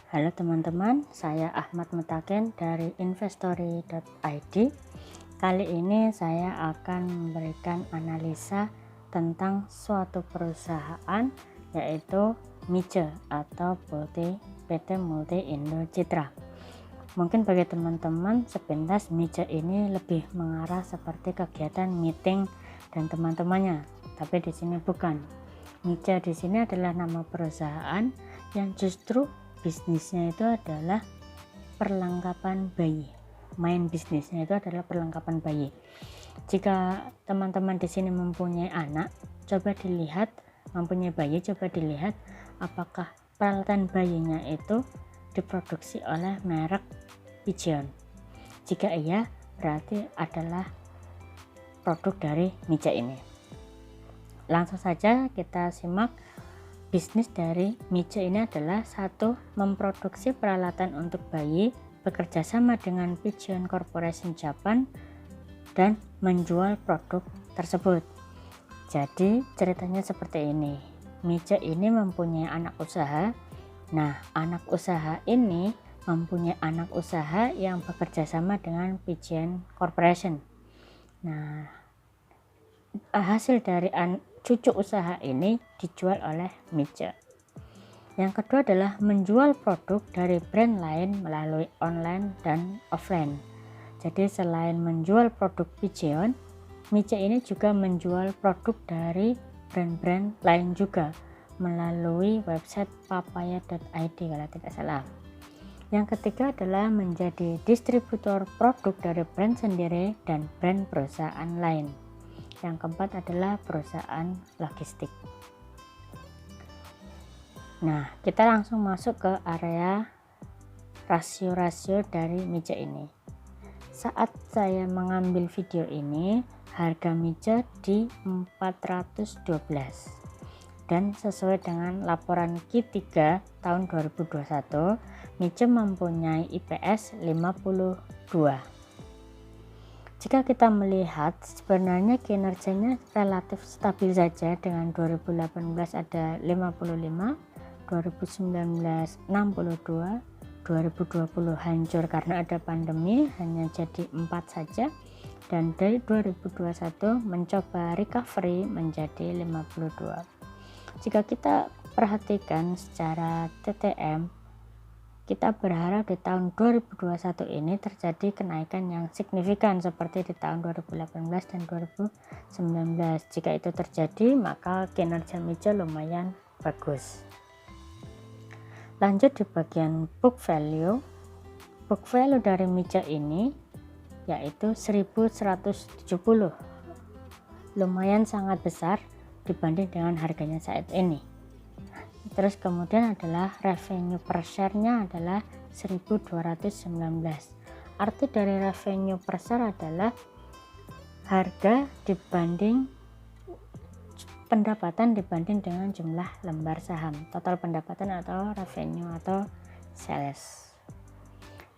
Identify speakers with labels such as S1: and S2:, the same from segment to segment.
S1: Halo teman-teman, saya Ahmad Mutaken dari investory.id. Kali ini saya akan memberikan analisa tentang suatu perusahaan, yaitu Mice atau PT Multi Indo Citra. Mungkin bagi teman-teman sepintas Mice ini lebih mengarah seperti kegiatan meeting dan teman-temannya, tapi di sini bukan. Mice di sini adalah nama perusahaan yang justru bisnisnya itu adalah perlengkapan bayi. Main bisnisnya itu adalah perlengkapan bayi. Jika teman-teman di sini mempunyai anak, coba dilihat, mempunyai bayi, coba dilihat apakah peralatan bayinya itu diproduksi oleh merek Pigeon. Jika iya, berarti adalah produk dari Mice ini. Langsung saja kita simak. Bisnis dari Mice ini adalah satu, memproduksi peralatan untuk bayi, bekerja sama dengan Pigeon Corporation Japan, dan menjual produk tersebut. Jadi ceritanya seperti ini. Mice ini mempunyai anak usaha. Nah, anak usaha ini mempunyai anak usaha yang bekerja sama dengan Pigeon Corporation. Nah, hasil dari cucu usaha ini dijual oleh Mice. Yang kedua adalah menjual produk dari brand lain melalui online dan offline. Jadi selain menjual produk Pigeon, Mice ini juga menjual produk dari brand-brand lain juga melalui website papaya.id kalau tidak salah. Yang ketiga adalah menjadi distributor produk dari brand sendiri dan brand perusahaan lain. Yang keempat adalah perusahaan logistik. Nah, kita langsung masuk ke area rasio-rasio dari Mice ini. Saat saya mengambil video ini, harga Mice di 412 dan sesuai dengan laporan Q3 tahun 2021, Mice mempunyai IPS 52. Jika kita melihat, sebenarnya kinerjanya relatif stabil saja, dengan 2018 ada 55, 2019 62, 2020 hancur karena ada pandemi, hanya jadi 4 saja, dan dari 2021 mencoba recovery menjadi 52. Jika kita perhatikan secara TTM, kita berharap di tahun 2021 ini terjadi kenaikan yang signifikan seperti di tahun 2018 dan 2019. Jika itu terjadi, maka kinerja Mice lumayan bagus. Lanjut di bagian book value. Book value dari Mice ini yaitu 1170. Lumayan sangat besar dibanding dengan harganya saat ini. Terus kemudian adalah revenue per share-nya adalah 1219. Arti dari revenue per share adalah harga dibanding pendapatan dibanding dengan jumlah lembar saham, total pendapatan atau revenue atau sales.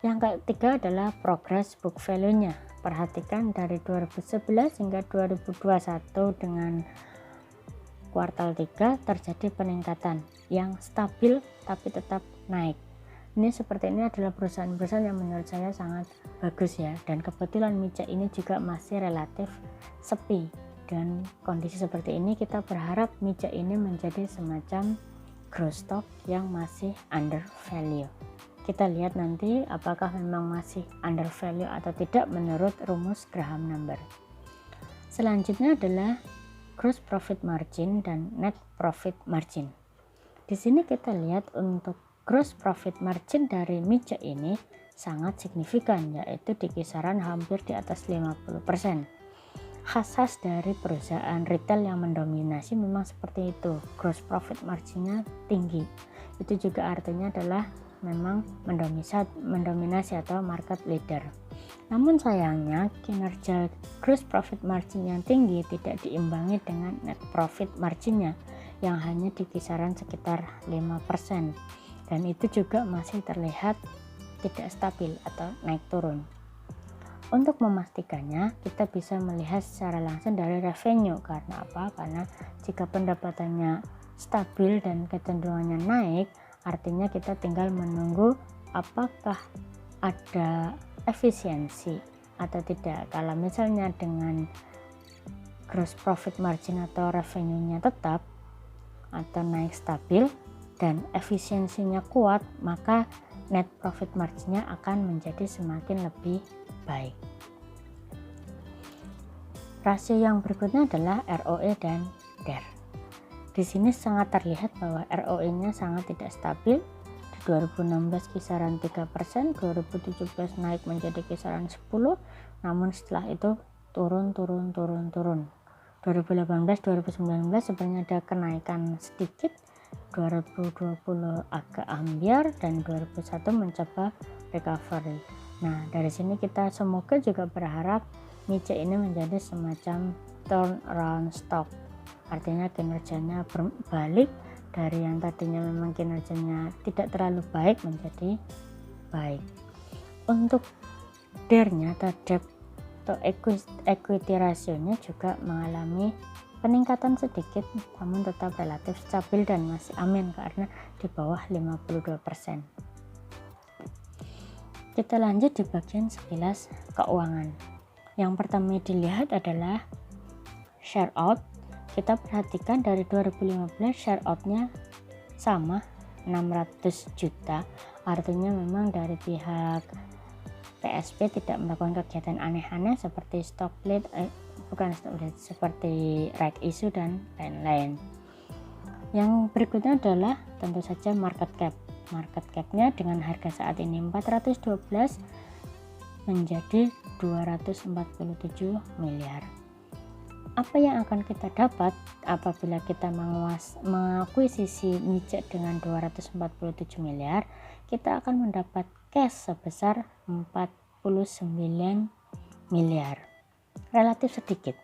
S1: Yang ketiga adalah progress book value-nya. Perhatikan dari 2011 hingga 2021 dengan kuartal 3 terjadi peningkatan yang stabil tapi tetap naik. Ini seperti ini adalah perusahaan-perusahaan yang menurut saya sangat bagus ya, dan kebetulan Mice ini juga masih relatif sepi. Dan kondisi seperti ini kita berharap Mice ini menjadi semacam growth stock yang masih under value. Kita lihat nanti apakah memang masih under value atau tidak menurut rumus Graham number. Selanjutnya adalah gross profit margin dan net profit margin. Di sini kita lihat untuk gross profit margin dari Mice ini sangat signifikan, yaitu di kisaran hampir di atas 50%. Khas dari perusahaan retail yang mendominasi memang seperti itu, gross profit marginnya tinggi. Itu juga artinya adalah memang mendominasi atau market leader. Namun sayangnya kinerja gross profit margin yang tinggi tidak diimbangi dengan net profit marginnya yang hanya di kisaran sekitar 5%, dan itu juga masih terlihat tidak stabil atau naik turun. Untuk memastikannya, kita bisa melihat secara langsung dari revenue. Karena apa? Karena jika pendapatannya stabil dan kecenderungannya naik, Artinya kita tinggal menunggu apakah ada efisiensi atau tidak. Kalau misalnya dengan gross profit margin atau revenue-nya tetap atau naik stabil dan efisiensinya kuat, maka net profit margin-nya akan menjadi semakin lebih baik. Rasio yang berikutnya adalah ROE dan DER. Di sini sangat terlihat bahwa ROE-nya sangat tidak stabil. Di 2016 kisaran 3%, 2017 naik menjadi kisaran 10%, namun setelah itu turun. 2018-2019 sebenarnya ada kenaikan sedikit, 2020 agak ambiar, dan 2021 mencoba recovery. Nah, dari sini kita semoga juga berharap Mice ini menjadi semacam turnaround stock, artinya kinerjanya berbalik dari yang tadinya memang kinerjanya tidak terlalu baik menjadi baik. Untuk DER-nya atau debt to equity ratio-nya juga mengalami peningkatan sedikit, namun tetap relatif stabil dan masih aman karena di bawah 52%. Kita lanjut di bagian sekilas keuangan. Yang pertama dilihat adalah share out. Kita perhatikan dari 2015 share out-nya sama 600 juta, artinya memang dari pihak PSP tidak melakukan kegiatan aneh-aneh seperti stock split, seperti right issue dan lain-lain. Yang berikutnya adalah tentu saja market cap. Market cap-nya dengan harga saat ini 412 menjadi 247 miliar. Apa yang akan kita dapat apabila kita mengakuisisi Mice dengan 247 miliar? Kita akan mendapat cash sebesar 49 miliar. Relatif sedikit.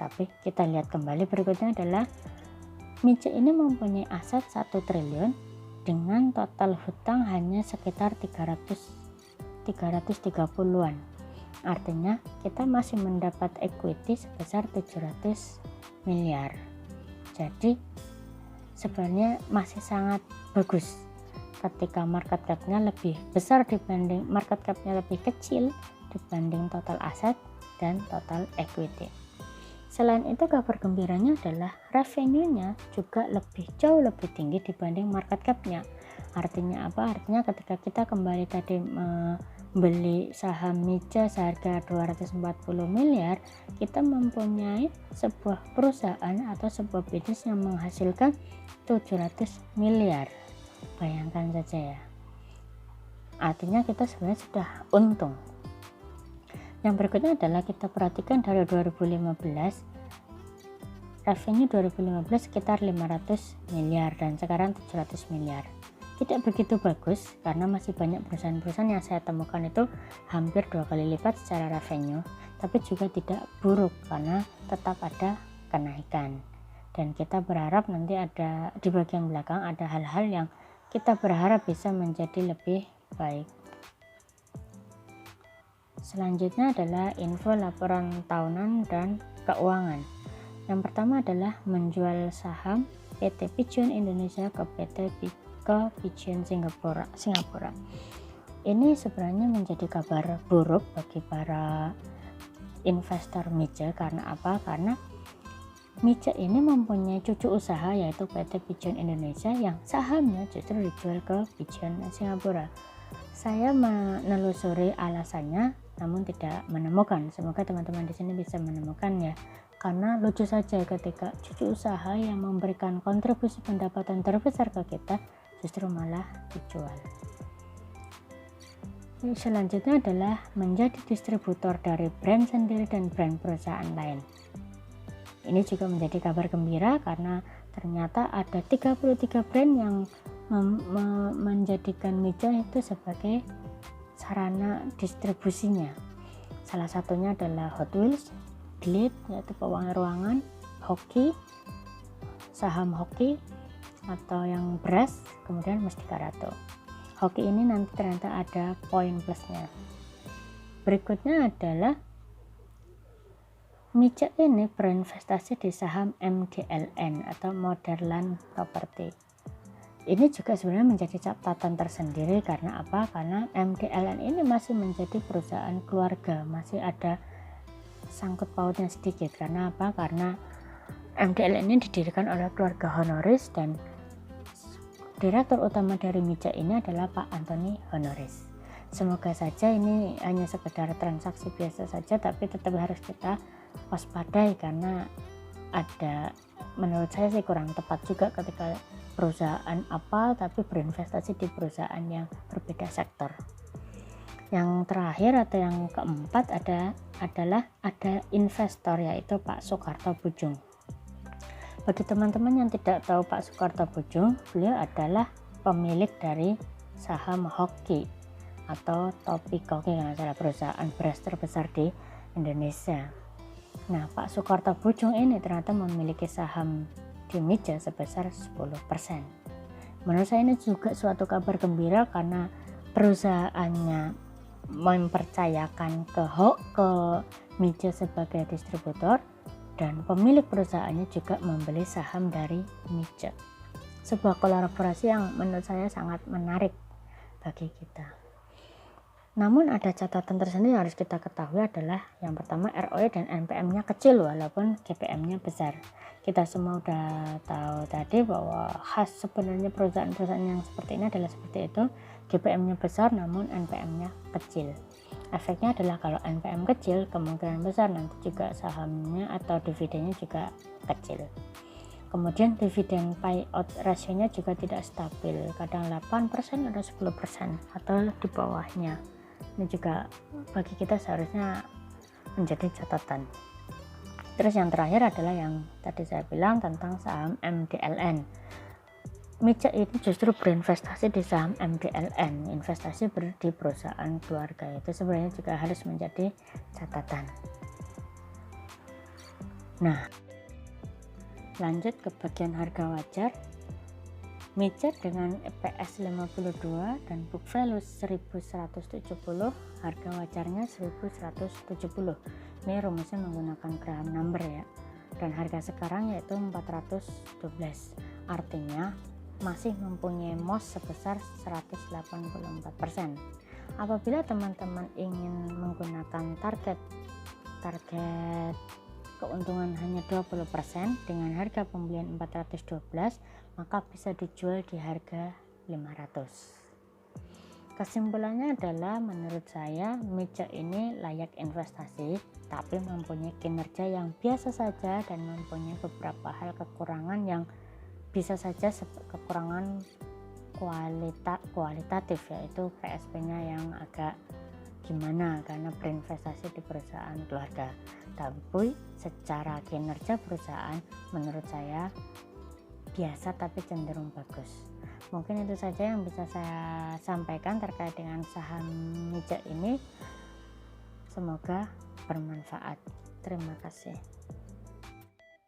S1: Tapi kita lihat kembali berikutnya adalah Mice ini mempunyai aset 1 triliun dengan total hutang hanya sekitar 330-an. Artinya kita masih mendapat equity sebesar 700 miliar. Jadi sebenarnya masih sangat bagus ketika market cap-nya lebih besar dibanding market cap-nya lebih kecil dibanding total aset dan total equity. Selain itu, kabar gembiranya adalah revenue-nya juga jauh lebih tinggi dibanding market cap-nya. Artinya apa? Artinya ketika kita kembali tadi membeli saham Mice seharga 240 miliar, kita mempunyai sebuah perusahaan atau sebuah bisnis yang menghasilkan 700 miliar. Bayangkan saja ya. Artinya kita sebenarnya sudah untung. Yang berikutnya adalah kita perhatikan dari 2015, revenue 2015 sekitar 500 miliar dan sekarang 700 miliar. Tidak begitu bagus karena masih banyak perusahaan-perusahaan yang saya temukan itu hampir 2 kali lipat secara revenue, tapi juga tidak buruk karena tetap ada kenaikan. Dan kita berharap nanti ada di bagian belakang ada hal-hal yang kita berharap bisa menjadi lebih baik. Selanjutnya adalah info laporan tahunan dan keuangan. Yang pertama adalah menjual saham PT Pigeon Indonesia ke Pigeon Singapura. Ini sebenarnya menjadi kabar buruk bagi para investor Mice. Karena apa? Karena Mice ini mempunyai cucu usaha yaitu PT Pigeon Indonesia yang sahamnya justru dijual ke Pigeon Singapura. Saya menelusuri alasannya namun tidak menemukan. Semoga teman-teman di sini bisa menemukan ya. Karena lucu saja ketika cucu usaha yang memberikan kontribusi pendapatan terbesar ke kita justru malah dijual. Selanjutnya adalah menjadi distributor dari brand sendiri dan brand perusahaan lain. Ini juga menjadi kabar gembira karena ternyata ada 33 brand yang menjadikan Mice itu sebagai sarana distribusinya. Salah satunya adalah Hot Wheels, Glide yaitu pewarna ruangan, hoki, saham hoki atau yang beras, kemudian Mustika Ratu. Hoki ini nanti ternyata ada poin plusnya. Berikutnya adalah Mice ini berinvestasi di saham MDLN atau Modern Land Property. ini juga sebenarnya menjadi catatan tersendiri. Karena apa? Karena MDLN ini masih menjadi perusahaan keluarga, masih ada sangkut pautnya sedikit. Karena apa? Karena MDLN ini didirikan oleh keluarga Honoris dan direktur utama dari Mica ini adalah Pak Anthony Honoris. Semoga saja ini hanya sekedar transaksi biasa saja, tapi tetap harus kita waspadai karena ada, menurut saya sih kurang tepat juga ketika perusahaan apa tapi berinvestasi di perusahaan yang berbeda sektor. Yang terakhir atau yang keempat adalah ada investor, yaitu Pak Soekarto Bujung. Bagi teman-teman yang tidak tahu Pak Soekarto Bujung, beliau adalah pemilik dari saham Hoki atau Topikoki, kalau salah, perusahaan beras terbesar di Indonesia. Nah, Pak Soekarto Bujung ini ternyata memiliki saham di Mica sebesar 10%. Menurut saya ini juga suatu kabar gembira karena perusahaannya mempercayakan ke Mica sebagai distributor dan pemilik perusahaannya juga membeli saham dari Mica. Sebuah kolaborasi yang menurut saya sangat menarik bagi kita. Namun ada catatan tersendiri yang harus kita ketahui adalah yang pertama, ROE dan NPM-nya kecil walaupun GPM-nya besar. Kita semua udah tahu tadi bahwa khas sebenarnya perusahaan-perusahaan yang seperti ini adalah seperti itu, GPM-nya besar namun NPM-nya kecil. Efeknya adalah kalau NPM kecil, kemungkinan besar nanti juga sahamnya atau dividennya juga kecil. Kemudian dividen payout ratio-nya juga tidak stabil, kadang 8% atau 10% atau di bawahnya. Ini juga bagi kita seharusnya menjadi catatan. Terus yang terakhir adalah yang tadi saya bilang tentang saham MDLN. Mica ini justru berinvestasi di saham MDLN, investasi di perusahaan keluarga, itu sebenarnya juga harus menjadi catatan. Nah, lanjut ke bagian harga wajar. Mica dengan EPS 52 dan book value 1170, harga wajarnya 1170. Ini rumusnya menggunakan Graham number ya. Dan harga sekarang yaitu 412. Artinya masih mempunyai MOS sebesar 184%. Apabila teman-teman ingin menggunakan target keuntungan hanya 20% dengan harga pembelian 412, maka bisa dijual di harga 500. Kesimpulannya adalah menurut saya Mica ini layak investasi, tapi mempunyai kinerja yang biasa saja dan mempunyai beberapa hal kekurangan yang bisa saja kekurangan kualitatif, yaitu PSP-nya yang agak gimana karena berinvestasi di perusahaan keluarga. Tapi secara kinerja perusahaan menurut saya biasa tapi cenderung bagus. Mungkin itu saja yang bisa saya sampaikan terkait dengan saham Mica ini. Semoga bermanfaat. Terima kasih.